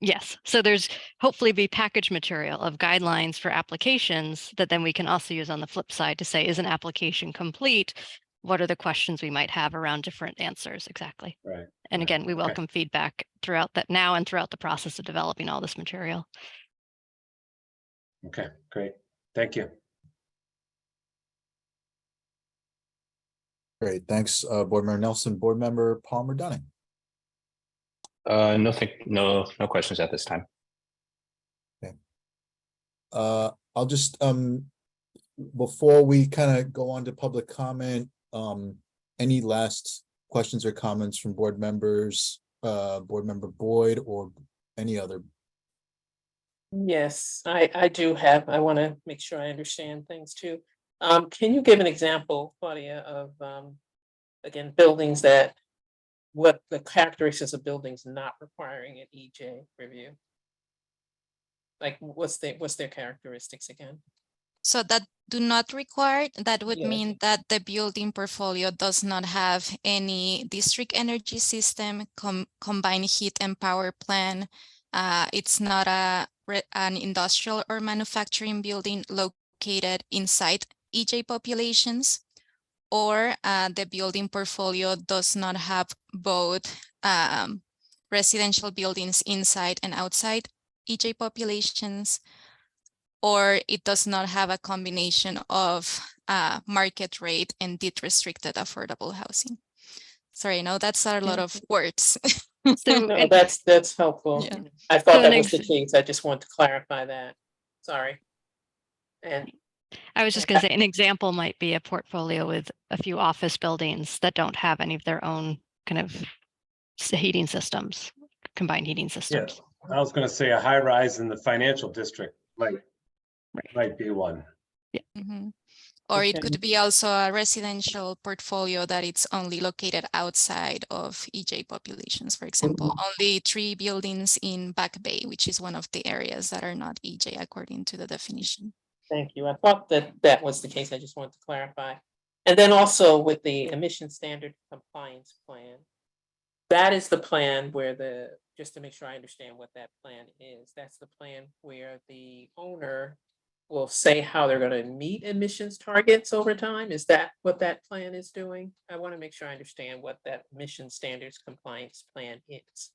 Yes, so there's hopefully be package material of guidelines for applications that then we can also use on the flip side to say, is an application complete? What are the questions we might have around different answers? Exactly. Right. And again, we Okay. welcome feedback throughout that now and throughout the process of developing all this material. Okay, great. Thank you. Great, thanks, Board Member Nelson. Board Member Palmer Dunning. No questions at this time. I'll just, before we kind of go on to public comment, any last questions or comments from board members, Board Member Boyd or any other? Yes, I do have, I want to make sure I understand things too. Can you give an example, Claudia, of, again, buildings that, what the characteristics of buildings not requiring an EJ review? Like, what's their characteristics again? So that do not require, that would Yes. mean that the building portfolio does not have any district energy system, combined heat and power plant. It's not an industrial or manufacturing building located inside EJ populations, or the building portfolio does not have both residential buildings inside and outside EJ populations, or it does not have a combination of market rate and deed restricted affordable housing. Sorry, I know that's a lot of words. So No, that's helpful. Yeah. I thought So that was the case. I just want to clarify that. Sorry. And I was just going to say an example might be a portfolio with a few office buildings that don't have any of their own kind of heating systems, combined heating systems. I was going to say a high rise in the financial district might be one. Mhm. Or it Okay. could be also a residential portfolio that it's only located outside of EJ populations. For example, only 3 buildings in Back Bay, which is one of the areas that are not EJ according to the definition. thank you. I thought that was the case. I just wanted to clarify. And then also with the emission standard compliance plan, that is the plan where just to make sure I understand what that plan is, that's the plan where the owner will say how they're going to meet emissions targets over time. Is that what that plan is doing? I want to make sure I understand what that emission standards compliance plan is.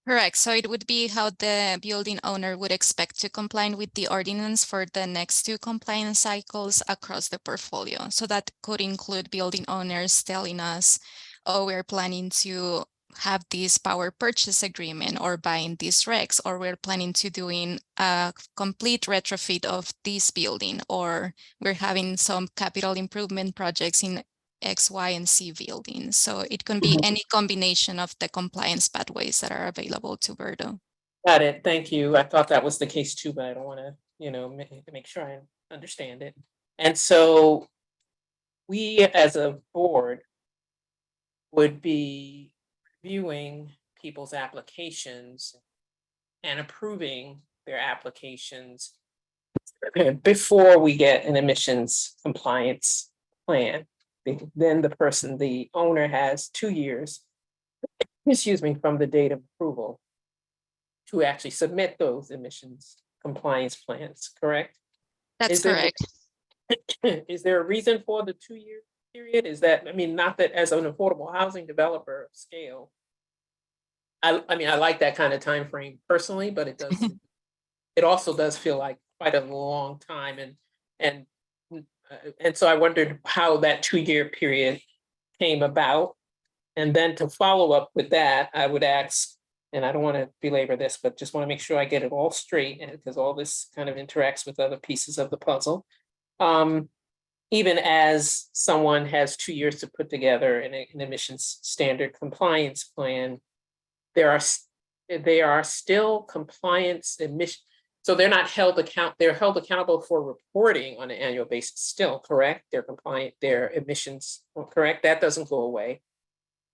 Correct. So it would be how the building owner would expect to comply with the ordinance for the next 2 compliance cycles across the portfolio. So that could include building owners telling us, oh, we're planning to have this power purchase agreement or buying these regs, or we're planning to doing a complete retrofit of this building, or we're having some capital improvement projects in X, Y, and C buildings. So it can be any combination of the compliance pathways that are available to BERDO. Got it. Thank you. I thought that was the case too, but I don't want to, make sure I understand it. And so we as a board would be reviewing people's applications and approving their applications before we get an emissions compliance plan. Then the owner has 2 years, from the date of approval to actually submit those emissions compliance plans, correct? That's Is there- correct. Is there a reason for the 2-year period? Is that, not that as an affordable housing developer of scale, I like that kind of time frame personally, but it also does feel like quite a long time, and so I wondered how that 2-year period came about. And then to follow up with that, I would ask, and I don't want to belabor this, but just want to make sure I get it all straight, because all this kind of interacts with other pieces of the puzzle. Even as someone has 2 years to put together an emissions standard compliance plan, there are still compliance So they're not held they're held accountable for reporting on an annual basis still, correct? They're compliant, their emissions, correct? That doesn't go away.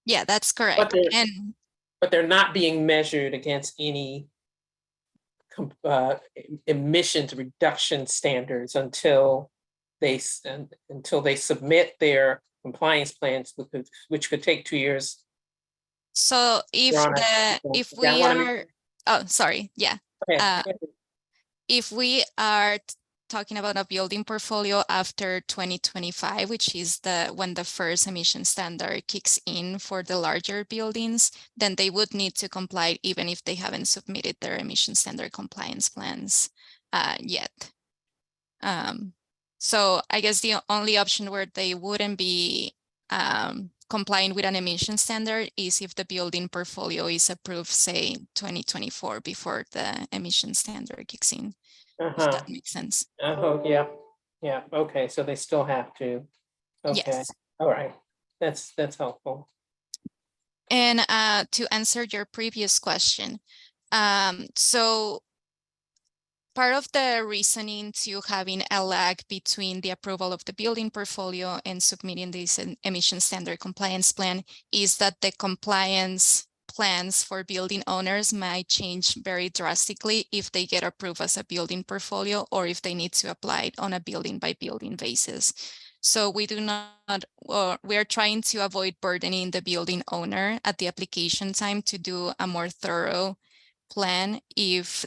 Yeah, that's correct. they're- And But they're not being measured against any emissions reduction standards until they submit their compliance plans, which could take 2 years. so if Your Honor, if yeah, I we wanna are, oh, sorry, yeah. Okay. Uh, if we are talking about a building portfolio after 2025, which is when the first emission standard kicks in for the larger buildings, then they would need to comply even if they haven't submitted their emission standard compliance plans yet. So I guess the only option where they wouldn't be complying with an emission standard is if the building portfolio is approved, say 2024, before the emission standard kicks in. If that makes sense. Oh, yeah, yeah, okay, so they still have to. Okay, Yes. all right, that's helpful. And to answer your previous question, so part of the reasoning to having a lag between the approval of the building portfolio and submitting this emission standard compliance plan is that the compliance plans for building owners might change very drastically if they get approved as a building portfolio or if they need to apply it on a building by building basis. So we do not, we are trying to avoid burdening the building owner at the application time to do a more thorough plan if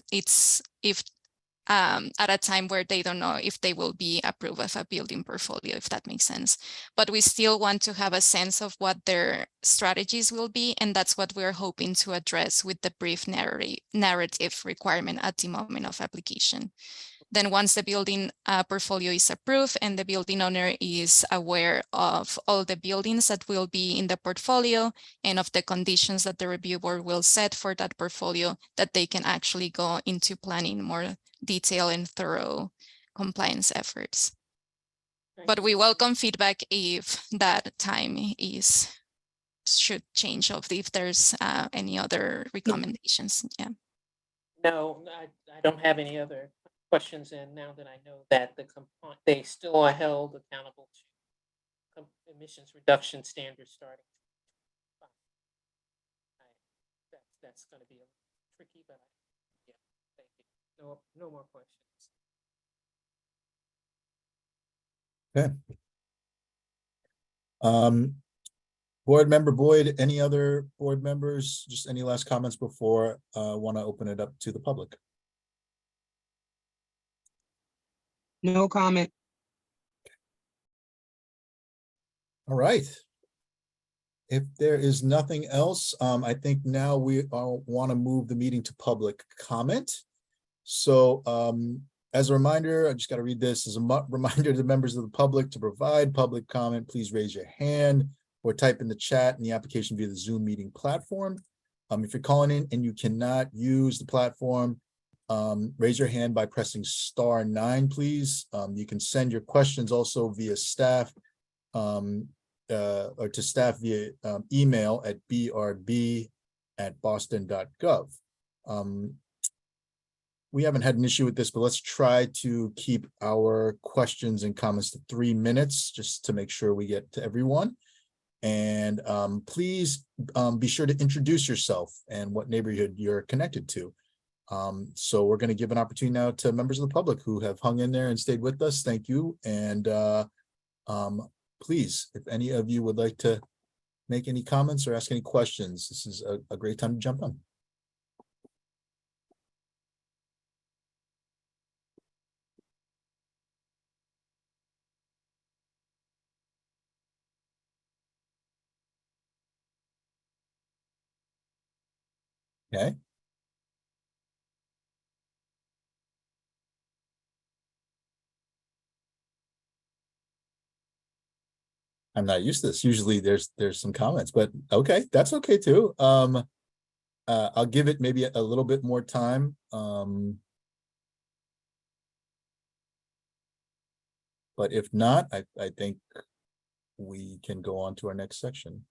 at a time where they don't know if they will be approved as a building portfolio, if that makes sense. But we still want to have a sense of what their strategies will be, and that's what we're hoping to address with the brief narrative requirement at the moment of application. Then once the building portfolio is approved and the building owner is aware of all the buildings that will be in the portfolio and of the conditions that the review board will set for that portfolio, that they can actually go into planning more detailed and thorough compliance efforts. But we welcome feedback if that time should change, of if there's any other recommendations. Yeah. No, I don't have any other questions, and now that I know that they still are held accountable to emissions reduction standards starting. That's going to be tricky, but yeah, thank you. No more questions. Okay. Board Member Boyd, any other board members, just any last comments before I want to open it up to the public? No comment. All right. If there is nothing else, I think now we want to move the meeting to public comment. So as a reminder, I just got to read this as a reminder to the members of the public to provide public comment. Please raise your hand or type in the chat in the application via the Zoom meeting platform. If you're calling in and you cannot use the platform, raise your hand by pressing *9, please. You can send your questions also via staff or to staff via email at brb@boston.gov. We haven't had an issue with this, but let's try to keep our questions and comments to 3 minutes just to make sure we get to everyone. And please be sure to introduce yourself and what neighborhood you're connected to. So we're going to give an opportunity now to members of the public who have hung in there and stayed with us. Thank you. And please, if any of you would like to make any comments or ask any questions, this is a great time to jump on. Okay. I'm not used to this. Usually there's some comments, but okay, that's okay too. I'll give it maybe a little bit more time. But if not, I think we can go on to our next section.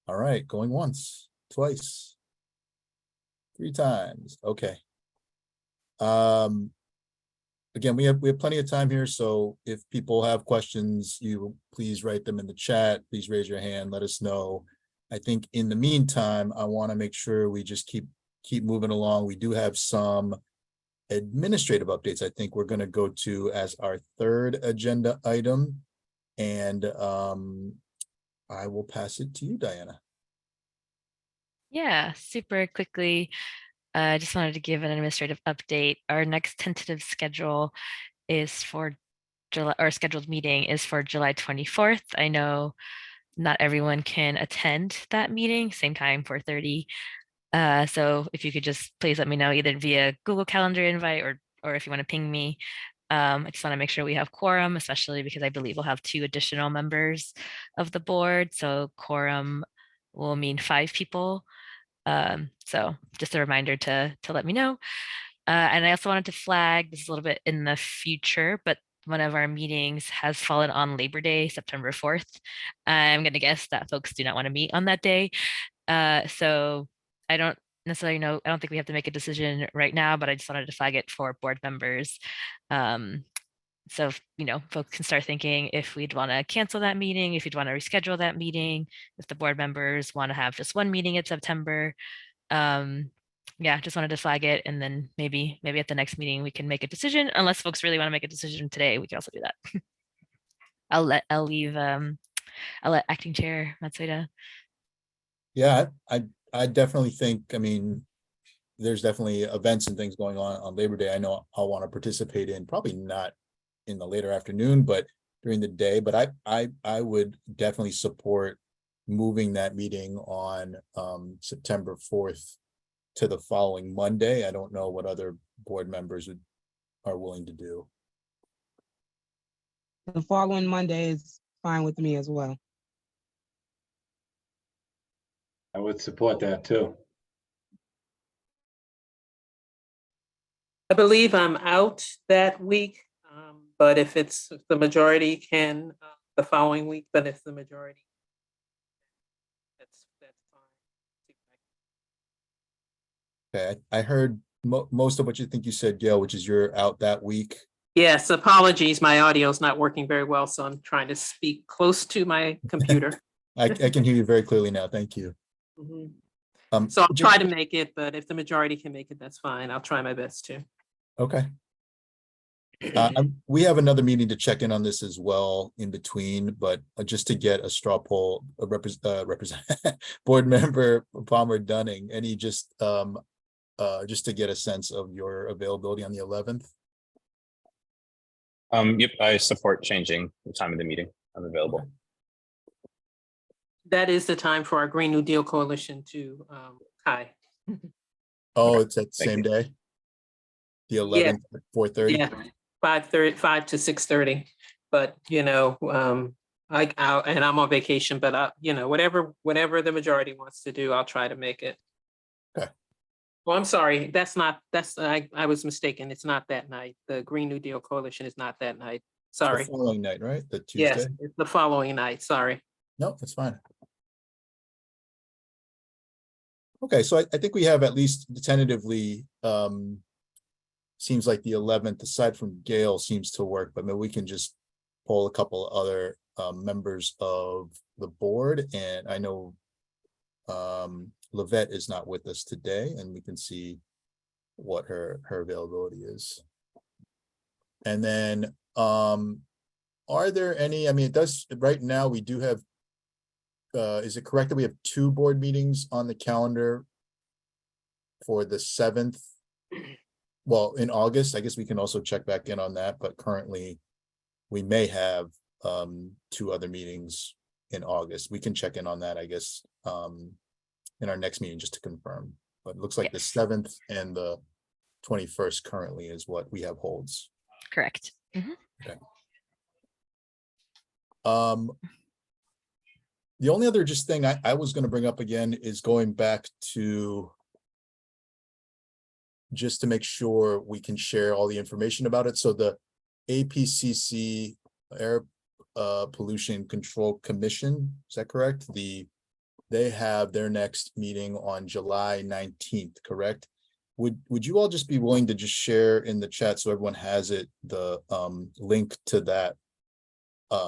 All right, going once, twice. 3 times. Okay. Again, we have plenty of time here, so if people have questions, you please write them in the chat. Please raise your hand, let us know. I think in the meantime, I want to make sure we just keep moving along. We do have some administrative updates. I think we're going to go to as our 3rd agenda item, and I will pass it to you, Diana. Yeah, super quickly. I just wanted to give an administrative update. Our next tentative schedule is for July, our scheduled meeting is for July 24th. I know not everyone can attend that meeting, same time, 4:30. So if you could just please let me know either via Google Calendar invite or if you want to ping me. I just want to make sure we have quorum, especially because I believe we'll have 2 additional members of the board. So quorum will mean 5 people. So just a reminder to let me know. And I also wanted to flag, this is a little bit in the future, but one of our meetings has fallen on Labor Day, September 4th. I'm going to guess that folks do not want to meet on that day. So I don't necessarily know, I don't think we have to make a decision right now, but I just wanted to flag it for board members. So, folks can start thinking if we'd want to cancel that meeting, if you'd want to reschedule that meeting, if the board members want to have just one meeting in September. Yeah, just wanted to flag it, and then maybe at the next meeting we can make a decision. Unless folks really want to make a decision today, we can also do that. I'll let acting chair Matsuda. Yeah, I definitely think, I mean, there's definitely events and things going on Labor Day. I know I'll want to participate in, probably not in the later afternoon, but during the day. But I would definitely support moving that meeting on September 4th to the following Monday. I don't know what other board members are willing to do. The following Monday is fine with me as well. I would support that too. I believe I'm out that week, but if the majority can the following week, but if the majority, that's fine. Okay, I heard most of what you think you said, Gail, which is you're out that week. Yes, apologies. My audio is not working very well, so I'm trying to speak close to my computer. I can hear you very clearly now. Thank you. Mm-hmm. So I'll try to make it, but if the majority can make it, that's fine. I'll try my best to. Okay. We have another meeting to check in on this as well in between, but just to get a straw poll, represent board member Palmer Dunning, any just to get a sense of your availability on the 11th. Yep, I support changing the time of the meeting. I'm available. That is the time for our Green New Deal Coalition to Kai. Oh, it's that same day? The 11th at 4:30? Yeah, 5 to 6:30. But and I'm on vacation, but whatever the majority wants to do, I'll try to make it. Okay. Well, I'm sorry. I was mistaken. It's not that night. The Green New Deal Coalition is not that night. Sorry. The following night, right? The Tuesday? Yes, it's the following night. Sorry. No, that's fine. Okay, so I think we have at least tentatively, seems like the 11th, aside from Gail, seems to work, but maybe we can just poll a couple other members of the board. And I know Lavette is not with us today, and we can see what her availability is. And then are there any, I mean, it does, right now we do have, is it correct that we have 2 board meetings on the calendar for the 7th? Well, in August, I guess we can also check back in on that, but currently we may have 2 other meetings in August. We can check in on that, I guess, in our next meeting just to confirm. But it looks like the 7th and the 21st currently is what we have holds. Correct. Mm-hmm. Okay. The only other just thing I was going to bring up again is going back to just to make sure we can share all the information about it. So the APCC Air Pollution Control Commission, is that correct? The they have their next meeting on July 19th, correct? Would you all just be willing to just share in the chat so everyone has it, the link to that?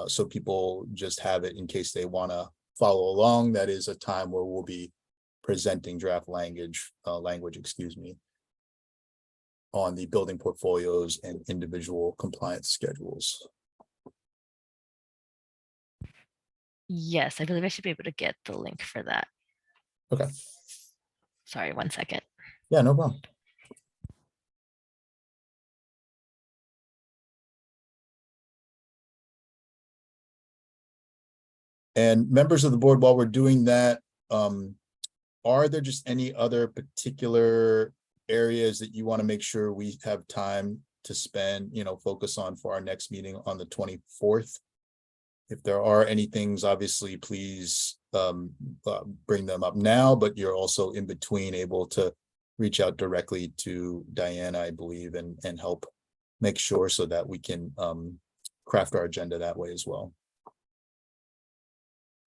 So people just have it in case they want to follow along. That is a time where we'll be presenting draft language, excuse me, on the building portfolios and individual compliance schedules. Yes, I believe I should be able to get the link for that. Okay. Sorry, 1 second. Yeah, no problem. And members of the board, while we're doing that, are there just any other particular areas that you want to make sure we have time to spend, focus on for our next meeting on the 24th? If there are any things, obviously, please bring them up now, but you're also in between able to reach out directly to Diana, I believe, and help make sure so that we can craft our agenda that way as well.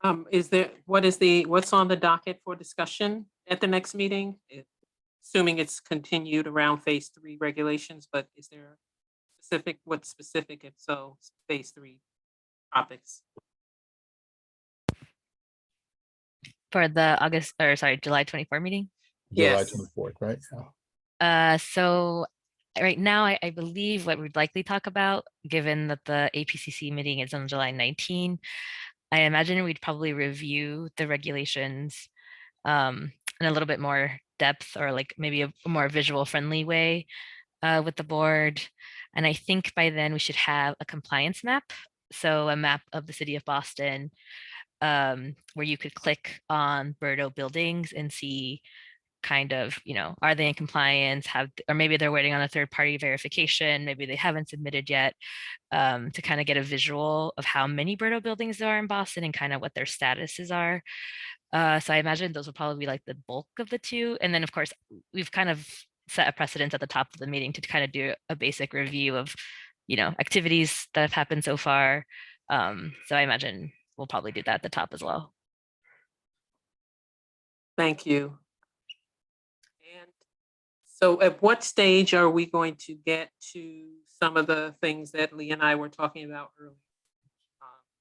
What's on the docket for discussion at the next meeting? Assuming it's continued around phase 3 regulations, but is there what's specific if so, phase 3 topics? For the July 24 meeting? July Yes. 24th, right? So right now, I believe what we'd likely talk about, given that the APCC meeting is on July 19, I imagine we'd probably review the regulations in a little bit more depth, or like maybe a more visual friendly way with the board. And I think by then we should have a compliance map. So a map of the city of Boston where you could click on BERDO buildings and see kind of, are they in compliance, or maybe they're waiting on a third party verification, maybe they haven't submitted yet, to kind of get a visual of how many BERDO buildings there are in Boston and kind of what their statuses are. So I imagine those will probably be like the bulk of the two. And then of course, we've kind of set a precedent at the top of the meeting to kind of do a basic review of, activities that have happened so far. So I imagine we'll probably do that at the top as well. Thank you. And so at what stage are we going to get to some of the things that Lee and I were talking about earlier,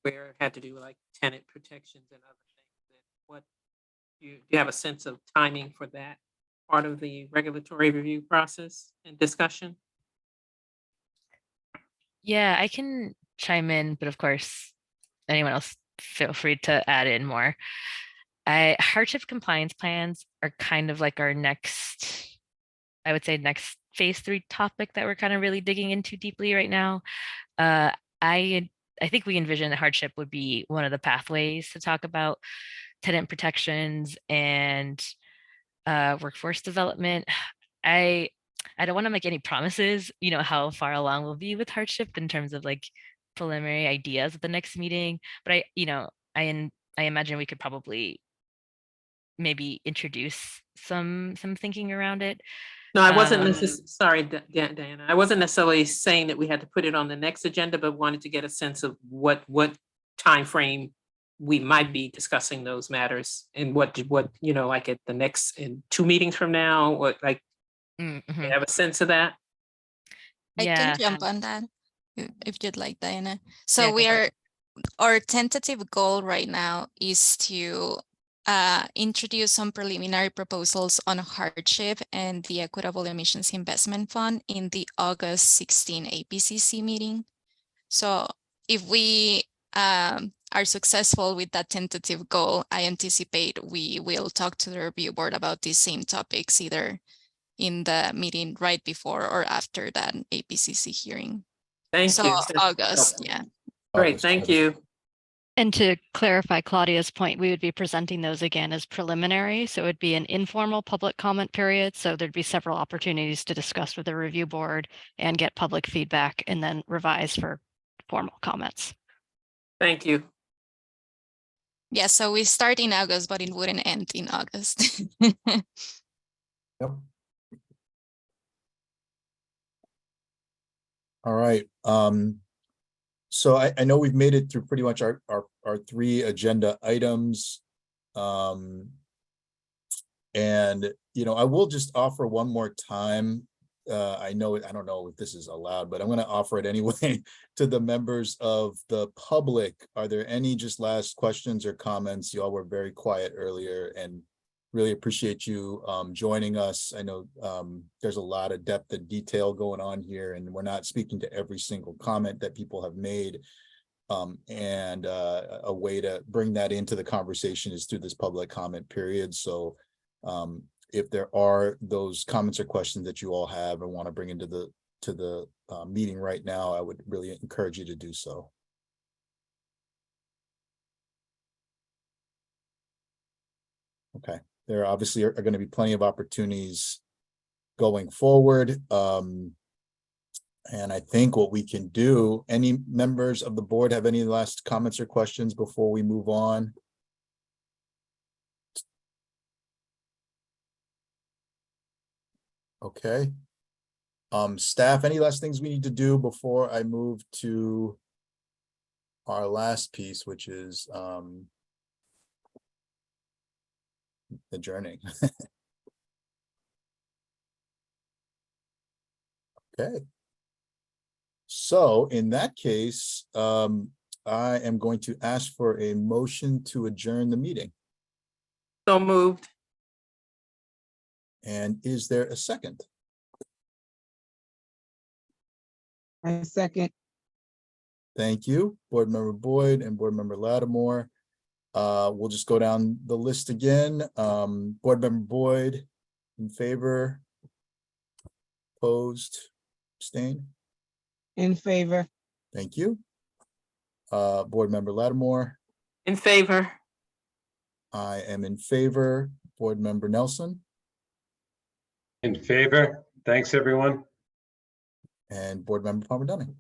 where it had to do with like tenant protections and other things? What do you have a sense of timing for that part of the regulatory review process and discussion? Yeah, I can chime in, but of course, anyone else feel free to add in more. Hardship compliance plans are kind of like our next, I would say, next phase 3 topic that we're kind of really digging into deeply right now. I think we envision that hardship would be one of the pathways to talk about tenant protections and workforce development. I don't want to make any promises, how far along we'll be with hardship in terms of like preliminary ideas at the next meeting. But I imagine we could probably maybe introduce some thinking around it. No, I wasn't sorry, Diana. I wasn't necessarily saying that we had to put it on the next agenda, but wanted to get a sense of what time frame we might be discussing those matters, and what like at the next, in 2 meetings from now, what like. Mm-hmm. You have a sense of that? I Yeah. can jump on that if you'd like, Diana. So our tentative goal right now is to introduce some preliminary proposals on hardship and the Equitable Emissions Investment Fund in the August 16 APCC meeting. So if we are successful with that tentative goal, I anticipate we will talk to the review board about these same topics, either in the meeting right before or after that APCC hearing. Thank you. August, yeah. Great, thank you. And to clarify Claudia's point, we would be presenting those again as preliminary. So it would be an informal public comment period. So there'd be several opportunities to discuss with the review board and get public feedback, and then revise for formal comments. Thank you. Yeah, so we start in August, but it wouldn't end in August. Yep. All right. So I know we've made it through pretty much our 3 agenda items. And, you know, I will just offer one more time. I know, I don't know if this is allowed, but I'm going to offer it anyway to the members of the public. Are there any just last questions or comments? You all were very quiet earlier and really appreciate you joining us. I know there's a lot of depth and detail going on here, and we're not speaking to every single comment that people have made. And a way to bring that into the conversation is through this public comment period. So if there are those comments or questions that you all have and want to bring into the meeting right now, I would really encourage you to do so. Okay, there obviously are going to be plenty of opportunities going forward. And I think what we can do, any members of the board have any last comments or questions before we move on? Okay. Staff, any last things we need to do before I move to our last piece, which is adjourning? Okay. So in that case, I am going to ask for a motion to adjourn the meeting. So moved. And is there a second? I second. Thank you, Board Member Boyd and Board Member Lattimore. We'll just go down the list again. Board Member Boyd, in favor? Opposed? Abstain? In favor. Thank you. Board Member Lattimore? In favor. I am in favor. Board Member Nelson? In favor. Thanks, everyone. And Board Member Palmer Dunning?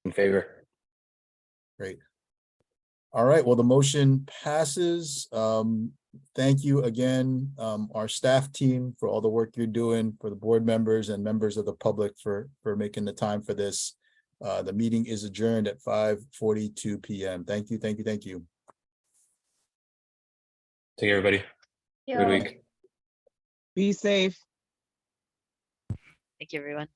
In favor. Great. All right, well, the motion passes. Thank you again, our staff team, for all the work you're doing, for the board members and members of the public for making the time for this. The meeting is adjourned at 5:42 p.m. Thank you, thank you, thank you. Take care, everybody. Good week. Be safe. Thank you, everyone.